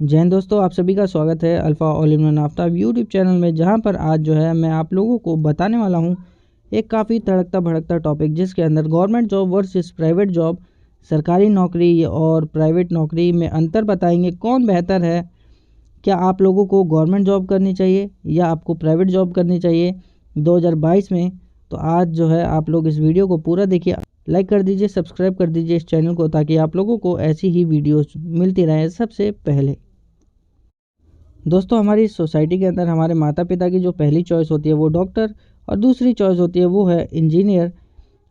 जय हिंद दोस्तों, आप सभी का स्वागत है alpha all in one Aftab YouTube channel में, जहां पर आज जो है मैं आप लोगों को बताने वाला हूं एक काफ़ी तड़कता भड़कता टॉपिक, जिसके अंदर government job versus private job, सरकारी नौकरी और प्राइवेट नौकरी में अंतर बताएंगे। कौन बेहतर है, क्या आप लोगों को गवर्नमेंट जॉब करनी चाहिए या आपको प्राइवेट जॉब करनी चाहिए 2022 में। तो आज जो है आप लोग इस वीडियो को पूरा देखिए, लाइक कर दीजिए, सब्सक्राइब कर दीजिए इस चैनल को, ताकि आप लोगों को ऐसी ही वीडियोस मिलती रहें सबसे पहले। दोस्तों, हमारी सोसाइटी के अंदर हमारे माता पिता की जो पहली चॉइस होती है वो डॉक्टर, और दूसरी चॉइस होती है वो है इंजीनियर,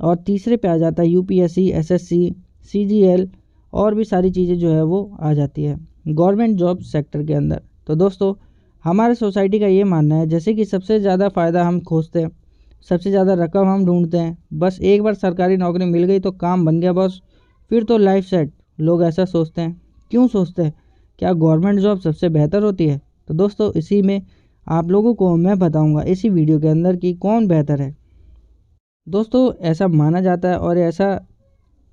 और तीसरे पे आ जाता है यूपीएससी, एसएससी, सीजीएल और भी सारी चीज़ें जो है वो आ जाती है गवर्नमेंट जॉब सेक्टर के अंदर। तो दोस्तों, हमारे सोसाइटी का ये मानना है, जैसे कि सबसे ज़्यादा फ़ायदा हम खोजते हैं, सबसे ज़्यादा रकम हम ढूंढते हैं, बस एक बार सरकारी नौकरी मिल गई तो काम बन गया बस, फिर तो लाइफ सेट। लोग ऐसा सोचते हैं। क्यों सोचते हैं? क्या गवर्नमेंट जॉब सबसे बेहतर होती है? तो दोस्तों, इसी में आप लोगों को मैं बताऊंगा इसी वीडियो के अंदर कि कौन बेहतर है। दोस्तों, ऐसा माना जाता है और ऐसा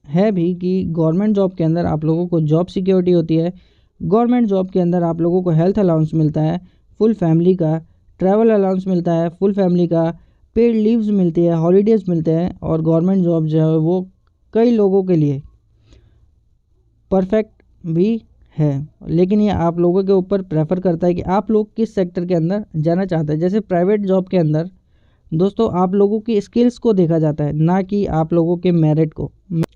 है भी कि गवर्नमेंट जॉब के अंदर आप लोगों को जॉब सिक्योरिटी होती है। गवर्नमेंट जॉब के अंदर आप लोगों को हेल्थ अलाउंस मिलता है फुल फैमिली का, ट्रैवल अलाउंस मिलता है फुल फैमिली का, पेड लीव्स मिलती है, हॉलीडेज़ मिलते हैं, और गवर्नमेंट जॉब जो है वो कई लोगों के लिए परफेक्ट भी है। लेकिन ये आप लोगों के ऊपर प्रेफर करता है कि आप लोग किस सेक्टर के अंदर जाना चाहते हैं। जैसे प्राइवेट जॉब के अंदर दोस्तों आप लोगों की स्किल्स को देखा जाता है, ना कि आप लोगों के मेरिट को।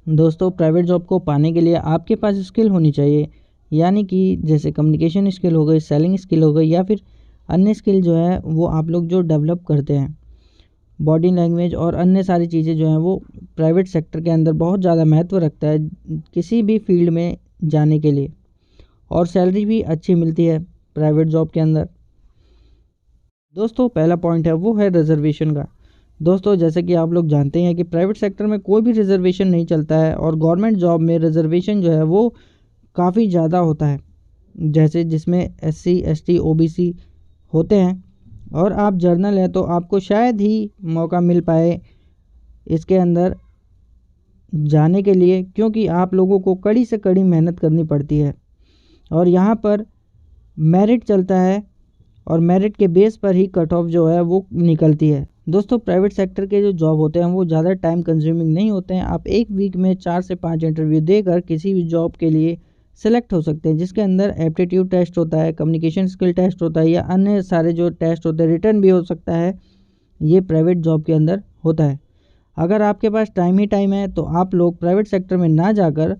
दोस्तों, प्राइवेट जॉब को पाने के लिए आपके पास स्किल होनी चाहिए, यानी कि जैसे कम्युनिकेशन स्किल हो गई, सेलिंग स्किल हो गई, या फिर अन्य स्किल जो है वो आप लोग जो डेवलप करते हैं, बॉडी लैंग्वेज और अन्य सारी चीज़ें जो हैं वो प्राइवेट सेक्टर के अंदर बहुत ज़्यादा महत्व रखता है किसी भी फील्ड में जाने के लिए, और सैलरी भी अच्छी मिलती है प्राइवेट जॉब के अंदर। दोस्तों, पहला पॉइंट है वो है रिजर्वेशन का। दोस्तों, जैसे कि आप लोग जानते हैं कि प्राइवेट सेक्टर में कोई भी रिजर्वेशन नहीं चलता है, और गवर्नमेंट जॉब में रिजर्वेशन जो है वो काफ़ी ज़्यादा होता है। जैसे जिसमें एससी, एसटी, ओबीसी होते हैं, और आप जर्नल हैं तो आपको शायद ही मौका मिल पाए इसके अंदर जाने के लिए, क्योंकि आप लोगों को कड़ी से कड़ी मेहनत करनी पड़ती है, और यहाँ पर मेरिट चलता है, और मेरिट के बेस पर ही कट ऑफ जो है वो निकलती है। दोस्तों, प्राइवेट सेक्टर के जो जॉब होते हैं वो ज़्यादा टाइम कंज्यूमिंग नहीं होते हैं। आप एक वीक में 4 से 5 इंटरव्यू देकर किसी भी जॉब के लिए सेलेक्ट हो सकते हैं, जिसके अंदर एप्टीट्यूड टेस्ट होता है, कम्युनिकेशन स्किल टेस्ट होता है, या अन्य सारे जो टेस्ट होते हैं, रिटर्न भी हो सकता है, ये प्राइवेट जॉब के अंदर होता है। अगर आपके पास टाइम ही टाइम है तो आप लोग प्राइवेट सेक्टर में ना जाकर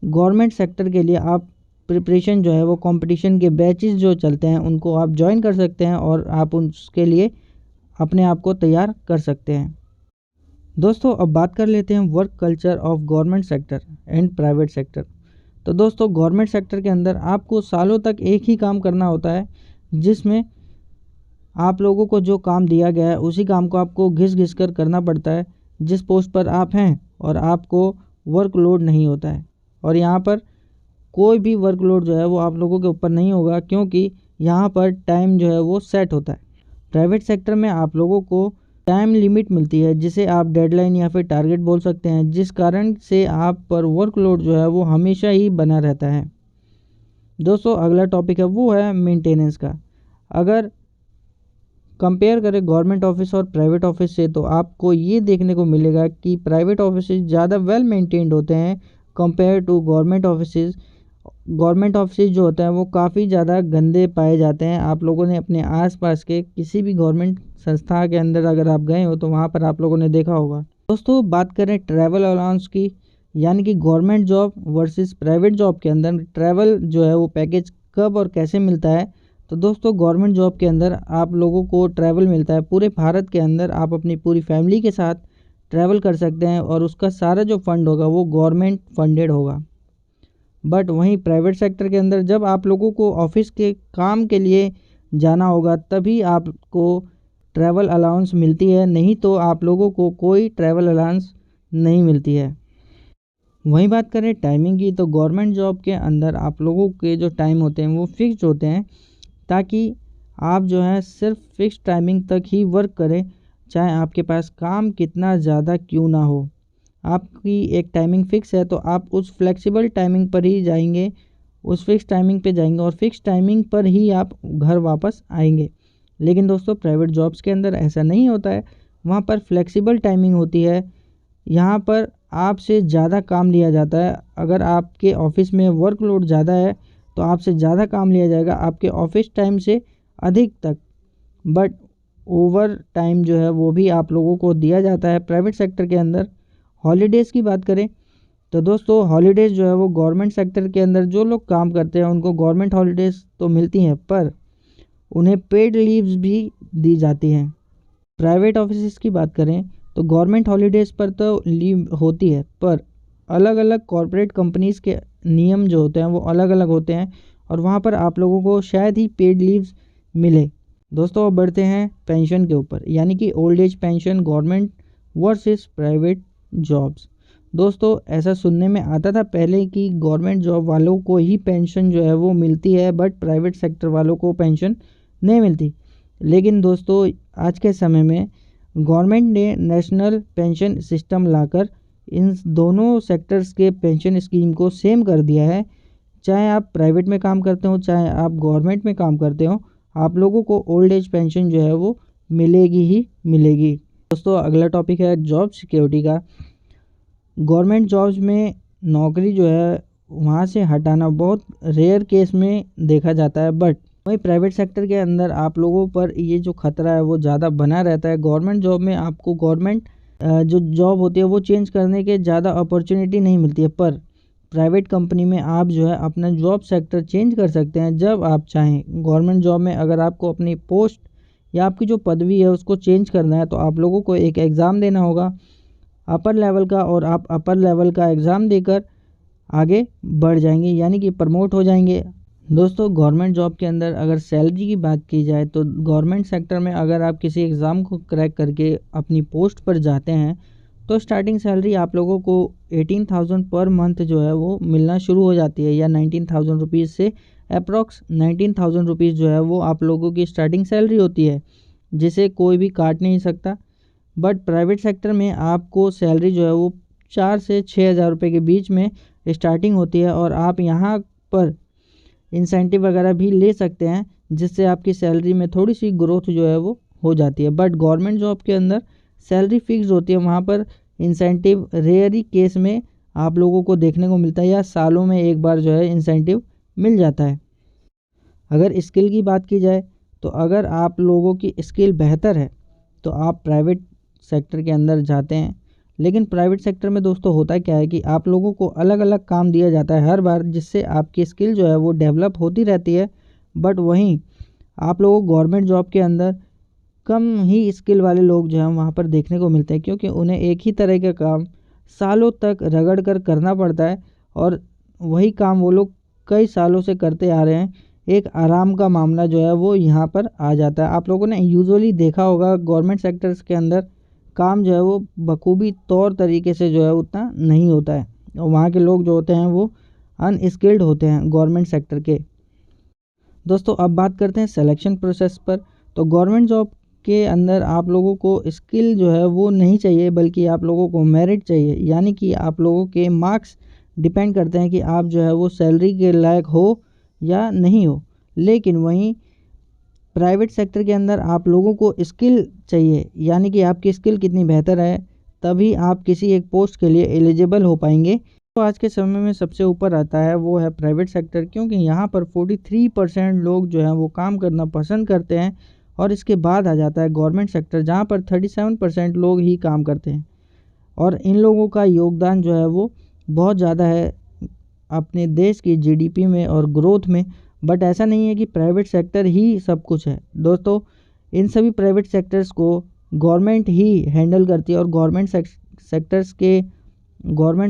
गवर्नमेंट सेक्टर के लिए आप प्रिपरेशन जो है वो कंपटीशन के बैचेस जो चलते हैं उनको आप ज्वाइन कर सकते हैं, और आप उसके लिए अपने आप को तैयार कर सकते हैं। दोस्तों, अब बात कर लेते हैं work culture of government sector and private sector. तो दोस्तों, गवर्नमेंट सेक्टर के अंदर आपको सालों तक एक ही काम करना होता है, जिसमें आप लोगों को जो काम दिया गया है उसी काम को आपको घिस घिस कर करना पड़ता है जिस पोस्ट पर आप हैं, और आपको वर्कलोड नहीं होता है। और यहाँ पर कोई भी वर्कलोड जो है वो आप लोगों के ऊपर नहीं होगा, क्योंकि यहाँ पर टाइम जो है वो सेट होता है। प्राइवेट सेक्टर में आप लोगों को टाइम लिमिट मिलती है, जिसे आप डेडलाइन या फिर टारगेट बोल सकते हैं, जिस कारण से आप पर वर्कलोड जो है वो हमेशा ही बना रहता है। दोस्तों, अगला टॉपिक है वो है मेंटेनेंस का। अगर कंपेयर करें गवर्नमेंट ऑफिस और प्राइवेट ऑफिस से, तो आपको ये देखने को मिलेगा कि प्राइवेट ऑफिस ज़्यादा वेल मेंटेन्ड होते हैं compare to government office. Government office जो होता है वो काफ़ी ज़्यादा गंदे पाए जाते हैं। आप लोगों ने अपने आसपास के किसी भी गवर्नमेंट संस्था के अंदर अगर आप गए हो तो वहाँ पर आप लोगों ने देखा होगा। दोस्तों, बात करें ट्रैवल अलाउंस की, यानी कि government job versus private job के अंदर ट्रैवल जो है वो पैकेज कब और कैसे मिलता है। तो दोस्तों, गवर्नमेंट जॉब के अंदर आप लोगों को ट्रैवल मिलता है पूरे भारत के अंदर, आप अपनी पूरी फैमिली के साथ ट्रैवल कर सकते हैं, और उसका सारा जो फंड होगा वो गवर्नमेंट फंडेड होगा। बट वहीं प्राइवेट सेक्टर के अंदर जब आप लोगों को ऑफिस के काम के लिए जाना होगा तभी आपको ट्रैवल अलाउंस मिलती है, नहीं तो आप लोगों को कोई ट्रैवल अलाउंस नहीं मिलती है। वहीं बात करें टाइमिंग की, तो गवर्नमेंट जॉब के अंदर आप लोगों के जो टाइम होते हैं वो फिक्स्ड होते हैं, ताकि आप जो है सिर्फ फिक्स टाइमिंग तक ही वर्क करें, चाहे आपके पास काम कितना ज़्यादा क्यों ना हो। आपकी एक टाइमिंग फ़िक्स है तो आप उस फ्लेक्सिबल टाइमिंग पर ही जाएंगे, उस फिक्स टाइमिंग पे जाएंगे और फिक्स टाइमिंग पर ही आप घर वापस आएंगे। लेकिन दोस्तों प्राइवेट जॉब्स के अंदर ऐसा नहीं होता है, वहाँ पर फ्लेक्सिबल टाइमिंग होती है। यहाँ पर आपसे ज़्यादा काम लिया जाता है। अगर आपके ऑफिस में वर्कलोड ज़्यादा है तो आपसे ज़्यादा काम लिया जाएगा, आपके ऑफिस टाइम से अधिक तक। बट ओवर टाइम जो है वो भी आप लोगों को दिया जाता है प्राइवेट सेक्टर के अंदर। हॉलीडेज़ की बात करें तो दोस्तों हॉलीडेज़ जो है वो गवर्नमेंट सेक्टर के अंदर जो लोग काम करते हैं उनको गवर्नमेंट हॉलीडेज़ तो मिलती हैं, पर उन्हें पेड लीव्स भी दी जाती हैं। प्राइवेट ऑफिस की बात करें तो गवर्नमेंट हॉलीडेज़ पर तो लीव होती है, पर अलग अलग कॉरपोरेट कंपनीज़ के नियम जो होते हैं वो अलग अलग होते हैं और वहाँ पर आप लोगों को शायद ही पेड लीव्स मिले। दोस्तों अब बढ़ते हैं पेंशन के ऊपर, यानी कि old age pension government versus private jobs. दोस्तों ऐसा सुनने में आता था पहले कि गवर्नमेंट जॉब वालों को ही पेंशन जो है वो मिलती है, बट प्राइवेट सेक्टर वालों को पेंशन नहीं मिलती। लेकिन दोस्तों आज के समय में गवर्नमेंट ने नेशनल पेंशन सिस्टम लाकर इन दोनों सेक्टर्स के पेंशन स्कीम को सेम कर दिया है। चाहे आप प्राइवेट में काम करते हो चाहे आप गवर्नमेंट में काम करते हो, आप लोगों को ओल्ड एज पेंशन जो है वो मिलेगी ही मिलेगी। दोस्तों अगला टॉपिक है जॉब सिक्योरिटी का। गवर्नमेंट जॉब्स में नौकरी जो है वहाँ से हटाना बहुत रेयर केस में देखा जाता है, बट वहीं प्राइवेट सेक्टर के अंदर आप लोगों पर ये जो खतरा है वो ज़्यादा बना रहता है। गवर्नमेंट जॉब में आपको गवर्नमेंट जो जॉब होती है वो चेंज करने के ज़्यादा अपॉर्चुनिटी नहीं मिलती है, पर प्राइवेट कंपनी में आप जो है अपना जॉब सेक्टर चेंज कर सकते हैं जब आप चाहें। गवर्नमेंट जॉब में अगर आपको अपनी पोस्ट या आपकी जो पदवी है उसको चेंज करना है तो आप लोगों को एक एग्ज़ाम देना होगा अपर लेवल का, और आप अपर लेवल का एग्ज़ाम देकर आगे बढ़ जाएंगे, यानी कि प्रमोट हो जाएंगे। दोस्तों गवर्नमेंट जॉब के अंदर अगर सैलरी की बात की जाए तो गवर्नमेंट सेक्टर में अगर आप किसी एग्ज़ाम को क्रैक करके अपनी पोस्ट पर जाते हैं तो स्टार्टिंग सैलरी आप लोगों को 18,000 पर मंथ जो है वो मिलना शुरू हो जाती है, या 19,000 रुपीज़ से अप्रॉक्स 19,000 रुपीज़ जो है वो आप लोगों की स्टार्टिंग सैलरी होती है, जिसे कोई भी काट नहीं सकता। बट प्राइवेट सेक्टर में आपको सैलरी जो है वो 4 से 6,000 रुपये के बीच में स्टार्टिंग होती है, और आप यहाँ पर इंसेंटिव वगैरह भी ले सकते हैं जिससे आपकी सैलरी में थोड़ी सी ग्रोथ जो है वो हो जाती है। बट गवर्नमेंट जॉब के अंदर सैलरी फिक्स होती है, वहाँ पर इंसेंटिव रेयरी केस में आप लोगों को देखने को मिलता है, या सालों में एक बार जो है इंसेंटिव मिल जाता है। अगर स्किल की बात की जाए तो अगर आप लोगों की स्किल बेहतर है तो आप प्राइवेट सेक्टर के अंदर जाते हैं। लेकिन प्राइवेट सेक्टर में दोस्तों होता क्या है कि आप लोगों को अलग अलग काम दिया जाता है हर बार, जिससे आपकी स्किल जो है वो डेवलप होती रहती है। बट वहीं आप लोगों को गवर्नमेंट जॉब के अंदर कम ही स्किल वाले लोग जो हैं वहाँ पर देखने को मिलते हैं, क्योंकि उन्हें एक ही तरह का काम सालों तक रगड़ कर करना पड़ता है, और वही काम वो लोग कई सालों से करते आ रहे हैं। एक आराम का मामला जो है वो यहाँ पर आ जाता है। आप लोगों ने यूजुअली देखा होगा गवर्नमेंट सेक्टर्स के अंदर काम जो है वो बखूबी तौर तरीके से जो है उतना नहीं होता है, और वहाँ के लोग जो होते हैं वो अनस्किल्ड होते हैं गवर्नमेंट सेक्टर के। दोस्तों अब बात करते हैं सिलेक्शन प्रोसेस पर। तो गवर्नमेंट जॉब के अंदर आप लोगों को स्किल जो है वो नहीं चाहिए, बल्कि आप लोगों को मेरिट चाहिए, यानी कि आप लोगों के मार्क्स डिपेंड करते हैं कि आप जो है वो सैलरी के लायक हो या नहीं हो। लेकिन वहीं प्राइवेट सेक्टर के अंदर आप लोगों को स्किल चाहिए, यानी कि आपकी स्किल कितनी बेहतर है तभी आप किसी एक पोस्ट के लिए एलिजिबल हो पाएंगे। तो आज के समय में सबसे ऊपर आता है वो है प्राइवेट सेक्टर, क्योंकि यहाँ पर 43% लोग जो है वो काम करना पसंद करते हैं, और इसके बाद आ जाता है गवर्नमेंट सेक्टर जहाँ पर 37% लोग ही काम करते हैं। और इन लोगों का योगदान जो है वो बहुत ज़्यादा है अपने देश की जीडीपी में और ग्रोथ में। बट ऐसा नहीं है कि प्राइवेट सेक्टर ही सब कुछ है दोस्तों, इन सभी प्राइवेट सेक्टर्स को गवर्नमेंट ही हैंडल करती है, और गवर्नमेंट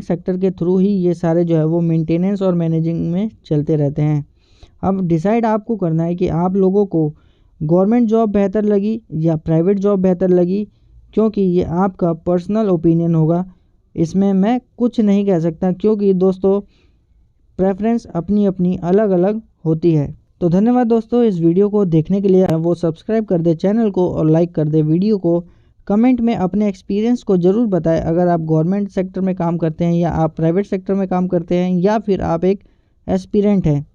सेक्टर के थ्रू ही ये सारे जो है वो मेंटेनेंस और मैनेजिंग में चलते रहते हैं। अब डिसाइड आपको करना है कि आप लोगों को गवर्नमेंट जॉब बेहतर लगी या प्राइवेट जॉब बेहतर लगी, क्योंकि ये आपका पर्सनल ओपिनियन होगा, इसमें मैं कुछ नहीं कह सकता, क्योंकि दोस्तों प्रेफरेंस अपनी अपनी अलग अलग होती है। तो धन्यवाद दोस्तों इस वीडियो को देखने के लिए। वो सब्सक्राइब कर दे चैनल को और लाइक कर दे वीडियो को। कमेंट में अपने एक्सपीरियंस को ज़रूर बताएं। अगर आप गवर्नमेंट सेक्टर में काम करते हैं या आप प्राइवेट सेक्टर में काम करते हैं या फिर आप एक एस्पिरेंट हैं।